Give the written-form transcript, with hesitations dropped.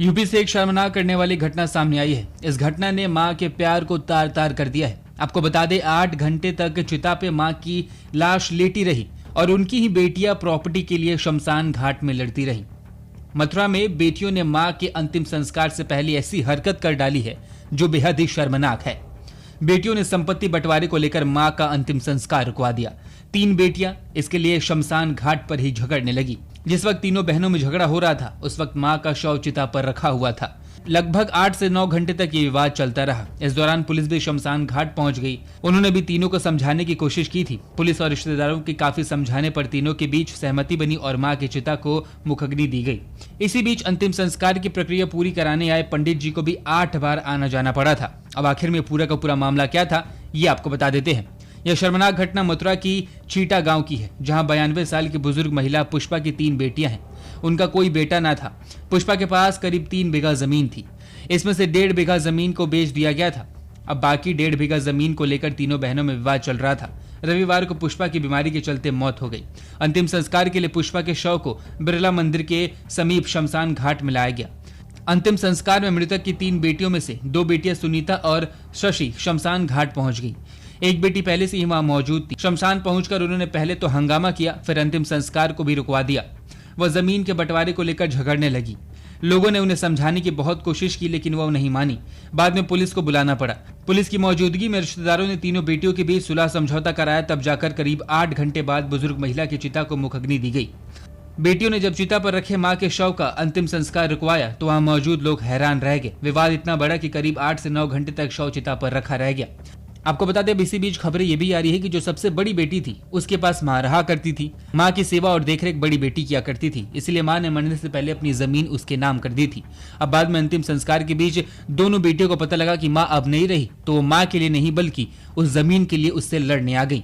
UP से एक शर्मनाक करने वाली घटना सामने आई है। इस घटना ने मां के प्यार को तार तार कर दिया है। आपको बता दें, 8 घंटे तक चिता पे मां की लाश लेटी रही और उनकी ही बेटियां प्रॉपर्टी के लिए शमशान घाट में लड़ती रही। मथुरा में बेटियों ने मां के अंतिम संस्कार से पहले ऐसी हरकत कर डाली है जो बेहद ही शर्मनाक है। बेटियों ने संपत्ति बंटवारे को लेकर मां का अंतिम संस्कार रुकवा दिया। 3 बेटियां इसके लिए शमशान घाट पर ही झगड़ने लगी। जिस वक्त तीनों बहनों में झगड़ा हो रहा था, उस वक्त मां का शव चिता पर रखा हुआ था। लगभग 8 से 9 घंटे तक ये विवाद चलता रहा। इस दौरान पुलिस भी शमशान घाट पहुंच गई। उन्होंने भी तीनों को समझाने की कोशिश की थी। पुलिस और रिश्तेदारों के काफी समझाने पर तीनों के बीच सहमति बनी और मां की चिता को मुखग्नि दी गई। इसी बीच अंतिम संस्कार की प्रक्रिया पूरी कराने आए पंडित जी को भी 8 बार आना जाना पड़ा था। अब आखिर में पूरा का पूरा मामला क्या था, ये आपको बता देते हैं। यह शर्मनाक घटना मथुरा की चीटा गांव की है, जहां 92 साल की बुजुर्ग महिला पुष्पा की 3 बेटियां हैं। उनका कोई बेटा ना था। पुष्पा के पास करीब 3 बीघा जमीन थी। इसमें से 1.5 बीघा जमीन को बेच दिया गया था। अब बाकी 1.5 बीघा जमीन को लेकर तीनों बहनों में विवाद चल रहा था। रविवार को पुष्पा की बीमारी के चलते मौत हो गई। अंतिम संस्कार के लिए पुष्पा के शव को बिरला मंदिर के समीप शमशान घाट में लाया गया। अंतिम संस्कार में मृतक की 3 बेटियों में से 2 बेटियां सुनीता और शशि शमशान घाट पहुंच गई। एक बेटी पहले से ही वहां मौजूद थी। शमशान पहुंचकर उन्होंने पहले तो हंगामा किया, फिर अंतिम संस्कार को भी रुकवा दिया। वह जमीन के बंटवारे को लेकर झगड़ने लगी। लोगों ने उन्हें समझाने की बहुत कोशिश की, लेकिन वह नहीं मानी। बाद में पुलिस को बुलाना पड़ा। पुलिस की मौजूदगी में रिश्तेदारों ने तीनों बेटियों के बीच सुलह समझौता कराया। तब जाकर करीब 8 घंटे बाद बुजुर्ग महिला की चिता को मुखग्नि दी गई। बेटियों ने जब चिता पर रखे मां के शव का अंतिम संस्कार रुकवाया तो वहां मौजूद लोग हैरान रह गए। विवाद इतना बड़ा कि करीब 8 से 9 घंटे तक शव चिता पर रखा रह गया। आपको बता दें, इसी बीच खबरें ये भी आ रही है कि जो सबसे बड़ी बेटी थी उसके पास मां रहा करती थी। मां की सेवा और देखरेख बड़ी बेटी किया करती थी, इसलिए मां ने मरने से पहले अपनी जमीन उसके नाम कर दी थी। अब बाद में अंतिम संस्कार के बीच दोनों बेटियों को पता लगा कि मां अब नहीं रही, तो वो मां के लिए नहीं बल्कि उस जमीन के लिए उससे लड़ने आ गई।